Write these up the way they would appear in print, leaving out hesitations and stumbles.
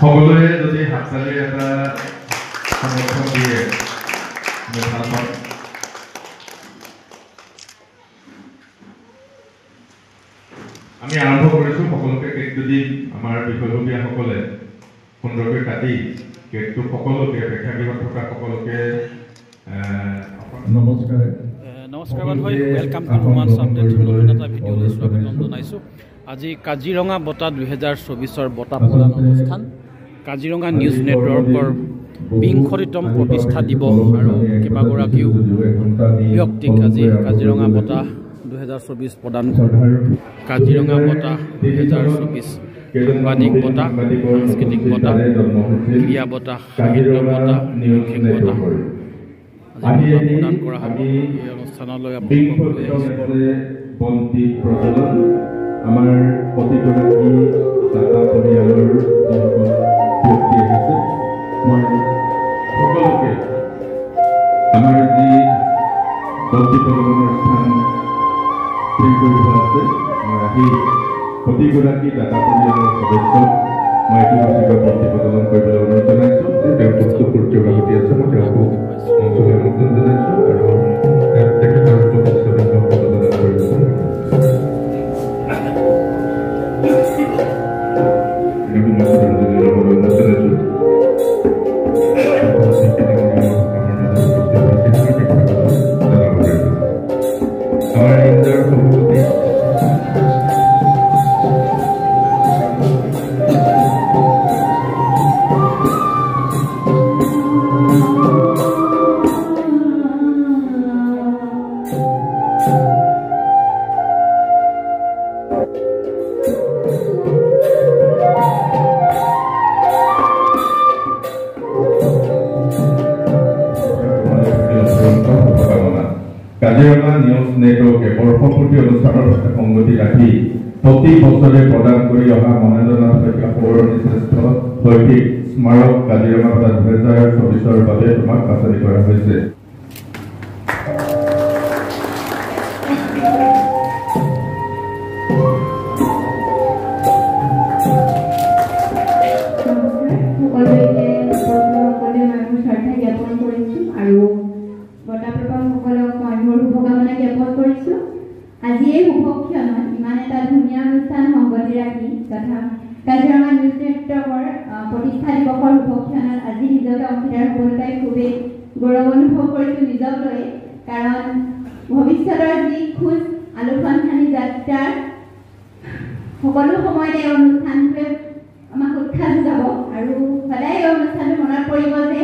সকলোৱে যদি হাততালিৰ এটা সমৰ্থন দিয়ে ভাল পাম। আমি আৰম্ভ কৰিছোঁ। সকলোকে কেকটো দি আমাৰ বিষয়ববীয়াসকলে সুন্দৰকৈ কাটি কেকটো সকলোকে প্ৰেক্ষাগৃহত থকা সকলোকে নমস্কাৰ হয়। ৱেলকাম টু ৰোমাঞ্চ আপডেট। নতুন এটা ভিডিঅ'লৈ স্বাগতম জনাইছোঁ। আজি কাজিৰঙা বঁটা 2024 বঁটা প্ৰদান অনুষ্ঠান। কাজিৰঙা নিউজ নেটৱৰ্কৰ 20তম প্ৰতিষ্ঠা দিৱস আৰু কেইবাগৰাকীও ব্যক্তিক আজি কাজিৰঙা বঁটা 2024 প্ৰদান কাজিৰঙা বঁটা 2024 সাংবাদিক বঁটা, সাংস্কৃতিক বঁটা, ক্ৰীড়া বঁটা, সাহিত্য বঁটা, শৈক্ষিক বঁটা প্ৰদান কৰা হ'ব। এই অনুষ্ঠানলৈ আমাৰ প্ৰতিগৰাকী দাতা পৰিয়ালৰ যিসকল ব্যক্তি আহিছে, মই সকলোকে আমাৰ যি বন্তি প্ৰজ্বলনৰ স্থান তৈৰি কৰি থোৱা আছে, মই আহি প্ৰতিগৰাকী দাতা পৰিয়ালৰ সদস্যক মই এইটো বছৰ বন্তি প্ৰজ্বলন কৰিবলৈ অনুৰোধ জনাইছোঁ। তেওঁলোক সূৰ্য বাগতি আছে, মই তেওঁলোকক মঞ্চলৈ আমন্ত্ৰণ জনাইছোঁ আৰু তেখেতৰ প্ৰতিষ্ঠাপক প্ৰদান কৰিব। কাজিৰঙা নিউজ নেটৱৰ্কে বৰ্ষপূৰ্তি অনুষ্ঠানৰ সৈতে সংগতি ৰাখি প্ৰতি বছৰে প্ৰদান কৰি অহা মহেন্দ্ৰনাথ শইকীয়া সৌৰণী শ্ৰেষ্ঠ শৈক্ষিক স্মাৰক কাজিৰঙা বঁটা 2024 বাবে তোমাক বাছনি কৰা হৈছে। আজি এই শুভক্ষণত ইমান এটা ধুনীয়া অনুষ্ঠান সংগতি ৰাখি তথা কাজিৰঙা নিউজ নেটৱৰ্কৰ প্ৰতিষ্ঠা দিৱসৰ শুভক্ষণত আজি নিজকে অংশীদাৰ হ'বলৈ পাই খুবেই গৌৰৱ অনুভৱ কৰিছোঁ নিজক লৈ। কাৰণ ভৱিষ্যতৰ যি খোজ আলোকসন্ধানী যাত্ৰাৰ সকলো সময়তে এই অনুষ্ঠানটোৱে আমাক উৎসাহ যোগাব আৰু সদায় এই অনুষ্ঠানটো মনত পৰিব যে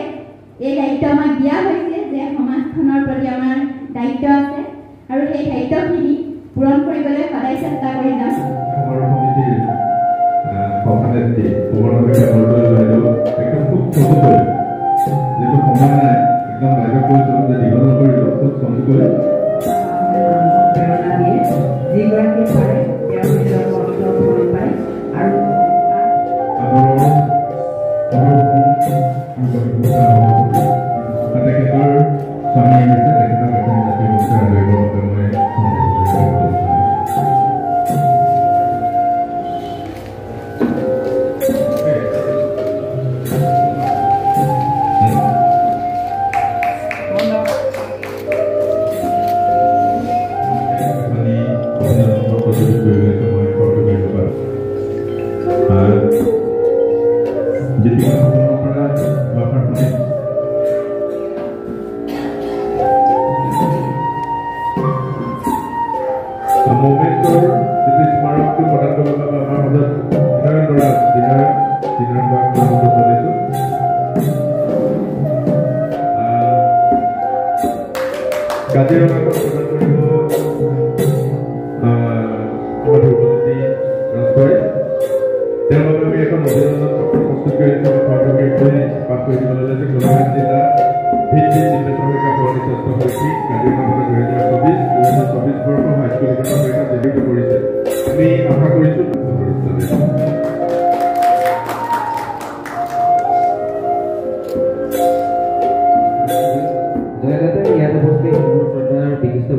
এই দায়িত্ব আমাক দিয়া হৈছে, যে সমাজখনৰ প্ৰতি আমাৰ দায়িত্ব আছে আৰু সেই দায়িত্বখিনি পূৰণ কৰিবলৈ সদায় চেষ্টা কৰি যাম।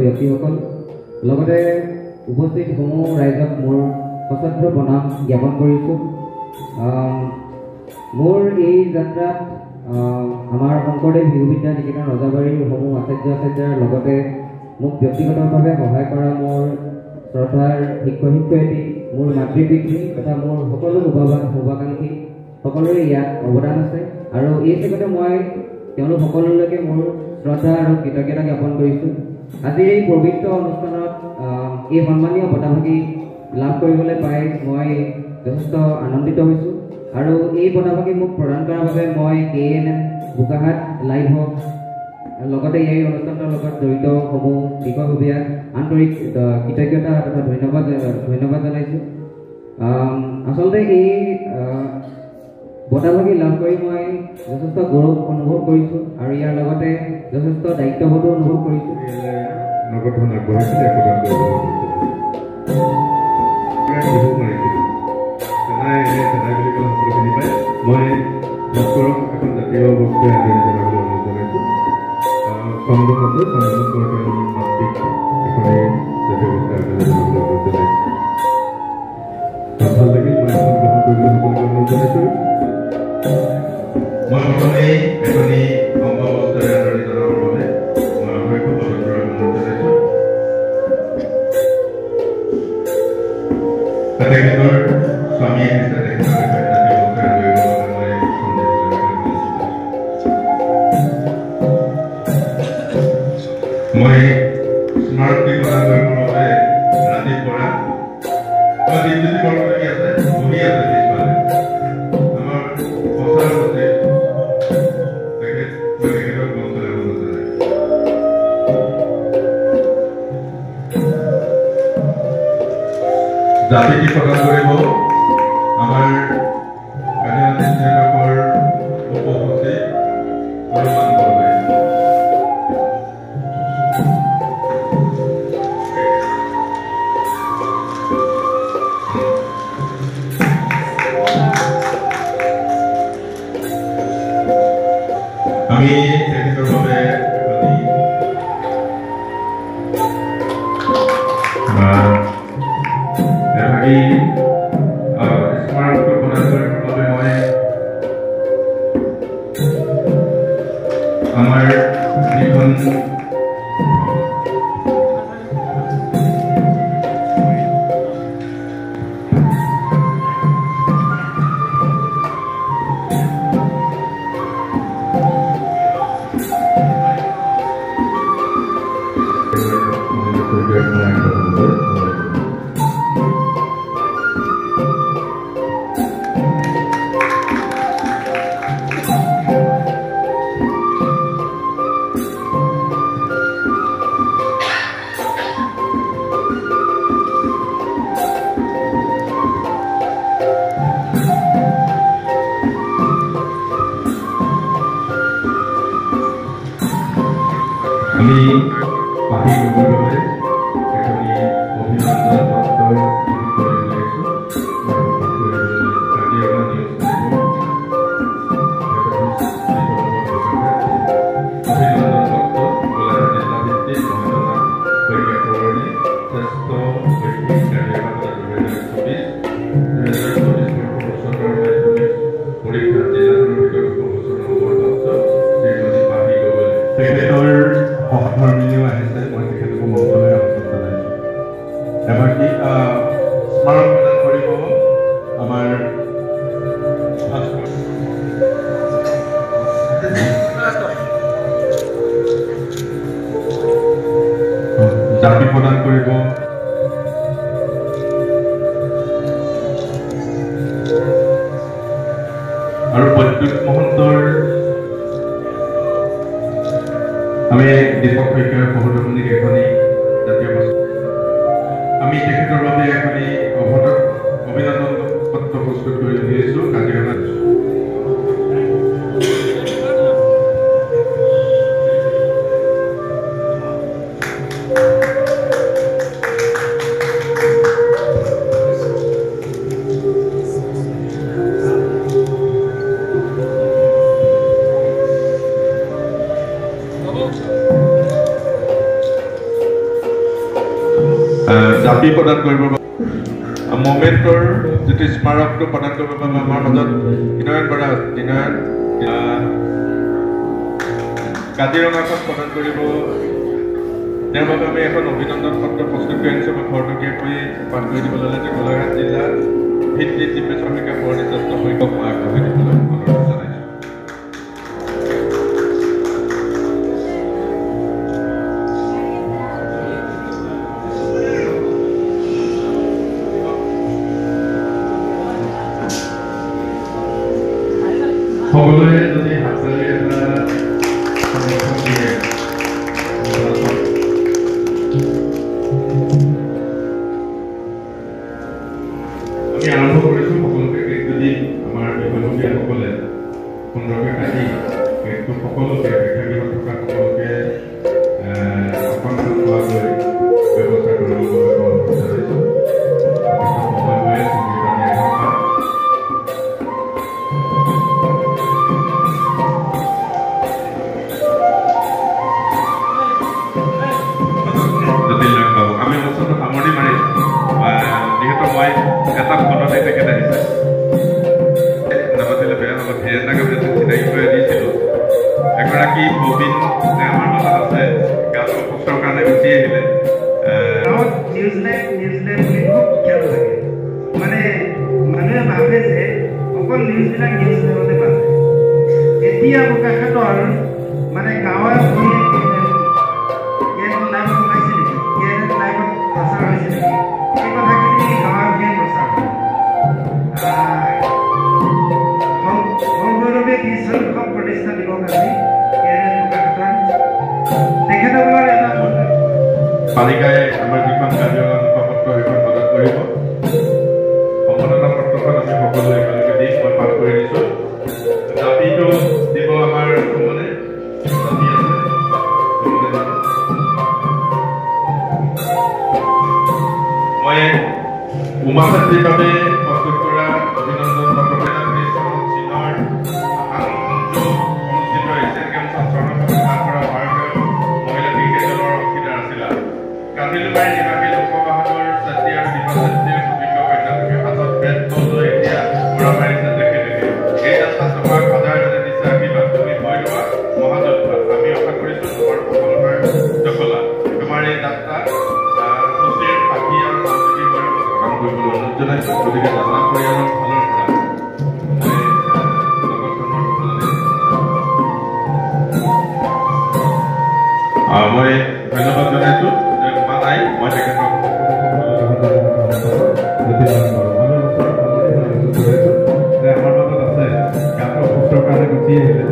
ব্যক্তিসকল লগতে উপস্থিত সমূহ ৰাইজক মোৰ সশ্ৰদ্ধ প্ৰণাম জ্ঞাপন কৰিছোঁ। মোৰ এই যাত্ৰাত আমাৰ শংকৰদেৱ শিশু বিদ্যা নিকেতন ৰজাবাৰীৰ সমূহ আচাৰ্যৰ লগতে মোক ব্যক্তিগতভাৱে সহায় কৰা মোৰ শ্ৰদ্ধাৰ শিক্ষক শিক্ষয়িত্ৰী, মোৰ মাতৃপিতৃ তথা মোৰ সকলো শুভাকাংক্ষী সকলোৰে ইয়াত অৱদান আছে আৰু এই ক্ষেত্ৰতে মই তেওঁলোক সকলোলৈকে মোৰ শ্ৰদ্ধা আৰু কৃতজ্ঞতা জ্ঞাপন কৰিছোঁ। আজিৰ এই পবিত্ৰ অনুষ্ঠানত এই সন্মানীয় বঁটাভাগি লাভ কৰিবলৈ পাই মই যথেষ্ট আনন্দিত হৈছোঁ আৰু এই বঁটাভাগি মোক প্ৰদান কৰাৰ বাবে মই KNN বোকাখাট লাইভ হওক লগতে এই অনুষ্ঠানৰ লগত জড়িত সমূহ বিষয়ববীয়াক আন্তৰিক কৃতজ্ঞতা তথা ধন্যবাদ জনাইছোঁ। আচলতে এই বঁটাভাগি লাভ কৰি মই যথেষ্ট গৌৰৱ অনুভৱ কৰিছোঁ আৰু ইয়াৰ লগতে যথেষ্ট দায়িত্ববোধো অনুভৱ কৰিছোঁ। নগদ ধন আগবঢ়াইছিলে একোটা চেনাই বুলি ক'লে সকলোখিনি পায়। মই ভাস্কৰক এখন জাতীয় বক্তৃতা আদৰণি জনাবলৈ অনুৰোধ জনাইছোঁ। সংগম আছে সংগমত মই তেওঁৰ মাতৃক এখনে জাতীয় বক্তৃতা আদৰণি জনাবলৈ অনুৰোধ জনাইছোঁ। ভাল লাগিল, মই এখন গ্ৰহণ কৰিবলৈ সকলোকে অনুৰোধ জনাইছোঁ। মই প্ৰথমে এখনি অংগ বস্তুৰে আদৰণি জনাবৰ বাবে মই অসংখ্য পদৰ অনুৰোধ জনাইছোঁ। তেখেতৰ স্বামী আহিছে, তেখেতৰ জাতীয় বক্তৃতা আদৰিবৰ বাবে মই স্মাৰকী প্ৰদান কৰিবৰ বাবে ৰাতিপুৱা দিনজ্যোতি বৰকটকী আছে, বহি আছে পিছফালে। আমাৰ প্ৰচাৰ মতে তেখেতক মঞ্চলৈ অনুৰোধ জনাইছোঁ। জাতিটি প্ৰদান কৰিব আমাৰ কাজিৰঙা নিউজ উপসচিব হনুমান বৰদলৈ। আমি তেখেতৰ বাবে স্মাৰকটো প্ৰদান কৰিবৰ বাবে মই আমাৰ যিখন আমি পাহি গগৈৰ বাবে এখনি অভিনন্দন পত্ৰ কৰি উলিয়াইছোঁ। কাজিৰঙা নিউজ অভিনন্দন পত্ৰ গোলাঘাট জিলা ভিত্তিক মহাজনা শইকীয়া সৱৰ্ণী শ্ৰেষ্ঠ শৈক্ষিক কাজিৰঙা বঁটা 2024 বৰ্ষৰ মাধ্যমিক পৰীক্ষাত জিলাখনৰ ভিতৰত প্ৰমোচন নম্বৰপ্ৰাপ্ত শ্ৰীমতী পাহি গগৈ। তেখেতৰ সহধৰ্মিনীও আহিছে, মই তেখেতকো মঞ্চলৈ আমন্ত্ৰণ জনাইছোঁ। এবাৰটি স্মাৰক প্ৰদান কৰিব আমাৰ জাপি প্ৰদান কৰিব আৰু প্ৰদ্যুৎ মহন্তৰ আমি দীপক শইকীয়াৰ সহধৰ্মিনীক এখনি জাতীয় বস্তু আমি তেখেতৰ বাবে এখনি অভিনন্দন পত্ৰ প্ৰস্তুত কৰি উলিয়াইছোঁ। কাজিৰঙাত জাপি প্ৰদান কৰিব মোমেণ্টৰ যিটো স্মাৰকটো প্ৰদান কৰিব বাবে আমাৰ মাজত বিনয়ন বৰা বিনয়ন কাজিৰঙাখন প্ৰদান কৰিব তেওঁৰ বাবে আমি এখন অভিনন্দন পত্ৰ প্ৰস্তুত কৰি আনিছোঁ। মই খৰতকীয়াকৈ পাঠ কৰি দিবলৈ হ'লে যে গোলাঘাট জিলাৰ ভিত্তিত দিব্য শ্ৰমিকা পৰিচালিত শৈশৱ মই আগবঢ়াই দিবলৈ অনুৰোধ জনাইছোঁ। সকলোৱে যদি হাততালি এটা সমৰ্থন দিয়ে আমি আৰম্ভ কৰিছোঁ। সকলোকে কেকটো দি আমাৰ বিভাগীয়াসকলে সুন্দৰকৈ কাটি কেকটো সকলোকে প্ৰেক্ষাগৃহত থকা সকলোকে অকণমান খোৱাকৈ ব্যৱস্থা কৰিবলৈ অনুৰোধ জনাইছোঁ। সকলোৱে আমি অনুষ্ঠানটো সামৰণি মাৰিছোঁ। যিহেতু মই এটা ফোনতে তেখেত আহিছে নাপাতিলে বেয়া হ'ব। ধীৰেন্দ্ৰকে চিনাকি কৰি দিছিলোঁ। এগৰাকী প্ৰবীণ যে আমাৰ মাজত আছে গাটো অসুস্থৰ কাৰণে গুচি আহিলে। নিউজিলেণ্ড বুলি খুব খেল লাগে। মানে মানুহে ভাবে যে অকল নিউজিলেণ্ড বাজে। এতিয়া প্ৰকাশতৰ মানে গাঁৱে প্ৰচাৰ হৈছে নেকি এই কথাখিনি গাঁৱে প্ৰচাৰ সংগৌৰৱে সংখ্যক প্ৰতিষ্ঠা দিবৰ কাৰণে তেখেতসকলৰ এটা পালিকাই আমাৰ যিখন কাজিৰঙা মুখপত্ৰ সেইখন প্ৰদান কৰিব। সম্বৰ্ধনা পত্ৰখন আমি সকলোৱে একেলগে দি মই পাঠ কৰি দিছোঁ। জাপিটো দিব আমাৰ সুমনে জাপি আছে। মই উমাচাত্ৰীৰ বাবে প্ৰস্তুত কৰা অভিনন্দন পত্ৰ চীনৰ অনুষ্ঠিত এছিয়ান গেমছত স্বৰ্ণ পদক লাভ কৰা ভাৰতীয় মহিলা ক্ৰিকেট দলৰ অংশীদাৰ আছিল। কাজিৰঙাৰ নিবাসী লোকবাহাদুৰ ছাত্ৰী আৰু দীপা ছাত্ৰীৰ অভিজ্ঞ কন্যাকে হাতত বেট বল লৈ এতিয়া উৰা মাৰিছে তেখেতে। এই যাত্ৰা তোমাক সদায় দিছে আশীৰ্বাদ। তুমি হৈ লোৱা মহাযোদ্ধা। আমি আশা কৰিছোঁ তোমাৰ সফলতাৰ সফলা। তোমাৰ এই যাত্ৰা সুস্থিৰ সাক্ষী আৰু সহযোগী হৈ কাম কৰিবলৈ অনুৰোধ জনাইছোঁ। গতিকে দাদা পৰিয়ালৰ ফালৰ পৰা মই ধন্যবাদ জনাইছোঁ। উমা নাই মই তেখেতক আমাৰ মাজত আছে গাটো অসুস্থৰ কাৰণে গুচি আহিলে।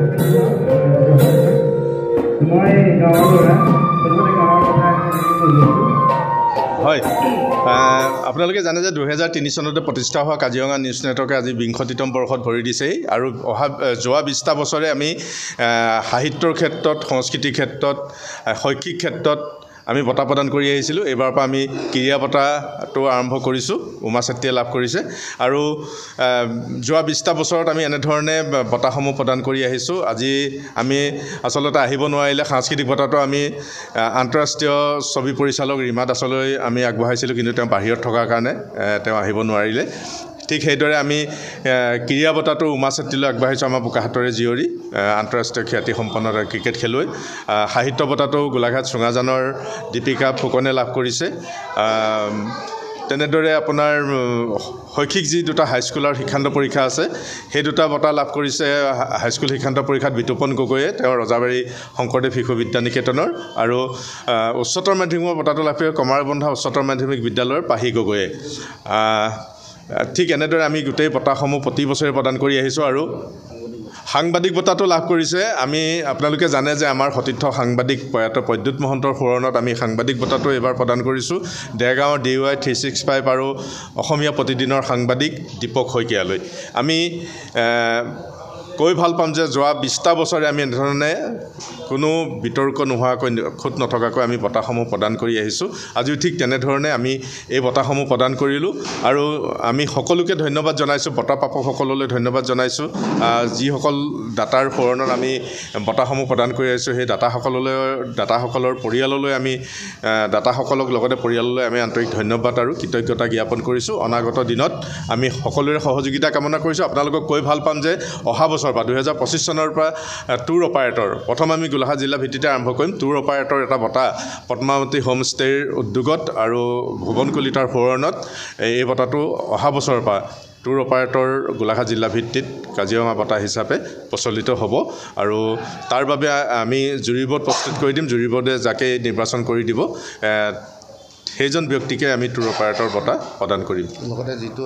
মই গাঁৱৰ ল'ৰা গাঁৱৰ কথা হয়, আপোনালোকে জানে যে 2003 চনতে প্ৰতিষ্ঠা হোৱা কাজিৰঙা নিউজ নেটৱৰ্কে আজি 20তম বৰ্ষত ভৰি দিছেই। আৰু যোৱা 20টা বছৰে আমি সাহিত্যৰ ক্ষেত্ৰত, সংস্কৃতিৰ ক্ষেত্ৰত, শৈক্ষিক ক্ষেত্ৰত আমি বঁটা প্ৰদান কৰি আহিছিলোঁ। এইবাৰৰ পৰা আমি ক্ৰীড়া বঁটাটো আৰম্ভ কৰিছোঁ। উমা চেত্ৰীয়ে লাভ কৰিছে। আৰু যোৱা 20টা বছৰত আমি এনেধৰণে বঁটাসমূহ প্ৰদান কৰি আহিছোঁ। আজি আমি আচলতে আহিব নোৱাৰিলে সাংস্কৃতিক বঁটাটো আমি আন্তঃৰাষ্ট্ৰীয় ছবি পৰিচালক ৰীমা দাসলৈ আমি আগবঢ়াইছিলোঁ, কিন্তু তেওঁ বাহিৰত থকাৰ কাৰণে তেওঁ আহিব নোৱাৰিলে। ঠিক সেইদৰে আমি ক্ৰীড়া বঁটাটো উমা চেত্ৰীলৈ আগবাঢ়িছোঁ, আমাৰ বোকাখাতৰে জীয়ৰী আন্তঃৰাষ্ট্ৰীয় খ্যাতিসম্পন্ন ক্ৰিকেট খেলুৱৈ। সাহিত্য বঁটাটো গোলাঘাট চুঙাজানৰ দীপিকা ফুকনে লাভ কৰিছে। তেনেদৰে আপোনাৰ শৈক্ষিক যি দুটা হাইস্কুলৰ শিক্ষান্ত পৰীক্ষা আছে, সেই দুটা বঁটা লাভ কৰিছে হাইস্কুল শিক্ষান্ত পৰীক্ষাত বিতুপন গগৈয়ে, তেওঁ ৰজাবাৰী শংকৰদেৱ শিশু বিদ্যা নিকেতনৰ। আৰু উচ্চতৰ মাধ্যমিকৰ বঁটাটো লাভ কৰে কমাৰবন্ধা উচ্চতৰ মাধ্যমিক বিদ্যালয়ৰ পাহি গগৈয়ে। ঠিক এনেদৰে আমি গোটেই বঁটাসমূহ প্ৰতি বছৰে প্ৰদান কৰি আহিছোঁ। আৰু সাংবাদিক বঁটাটো লাভ কৰিছে, আমি আপোনালোকে জানে যে আমাৰ সতীৰ্থ সাংবাদিক প্ৰয়াত প্ৰদ্যুৎ মহন্তৰ সোঁৱৰণত আমি সাংবাদিক বঁটাটো এইবাৰ প্ৰদান কৰিছোঁ দেৰগাঁৱৰ DY 365 আৰু অসমীয়া প্ৰতিদিনৰ সাংবাদিক দীপক শইকীয়ালৈ। আমি কৈ ভাল পাম যে যোৱা 20টা বছৰে আমি এনেধৰণে কোনো বিতৰ্ক নোহোৱাকৈ খুঁত নথকাকৈ আমি বঁটাসমূহ প্ৰদান কৰি আহিছোঁ আজিও ঠিক তেনেধৰণে আমি এই বঁটাসমূহ প্ৰদান কৰিলোঁ আৰু আমি সকলোকে ধন্যবাদ জনাইছোঁ বঁটা প্ৰাপকসকললৈ ধন্যবাদ জনাইছোঁ যিসকল দাতাৰ সোঁৱৰণত আমি বঁটাসমূহ প্ৰদান কৰি আহিছোঁ সেই দাতাসকলৰ পৰিয়াললৈ আমি দাতাসকলক লগতে পৰিয়াললৈ আমি আন্তৰিক ধন্যবাদ আৰু কৃতজ্ঞতা জ্ঞাপন কৰিছোঁ অনাগত দিনত আমি সকলোৰে সহযোগিতা কামনা কৰিছোঁ আপোনালোকক কৈ ভাল পাম যে অহা বছৰৰ পৰা 2025 চনৰ পৰা ট্যুৰ অপাৰেটৰ প্ৰথম আমি গোলাঘাট জিলা ভিত্তিতে আৰম্ভ কৰিম ট্যুৰ অপাৰেটৰ এটা বঁটা পদ্মাৱতী হোমষ্টেৰ উদ্যোগত আৰু ভুৱন কলিতাৰ সোঁৱৰণত এই বঁটাটো অহা বছৰৰ পৰা ট্যুৰ অপাৰেটৰ গোলাঘাট জিলা ভিত্তিত কাজিৰঙা বঁটা হিচাপে প্ৰচলিত হ'ব আৰু তাৰ বাবে আমি জুৰি বৰ্ড প্ৰস্তুত কৰি দিম জুৰি বৰ্ডে যাকে নিৰ্বাচন কৰি দিব সেইজন ব্যক্তিকে আমি ট্যুৰ অপাৰেটৰ বঁটা প্ৰদান কৰিম লগতে যিটো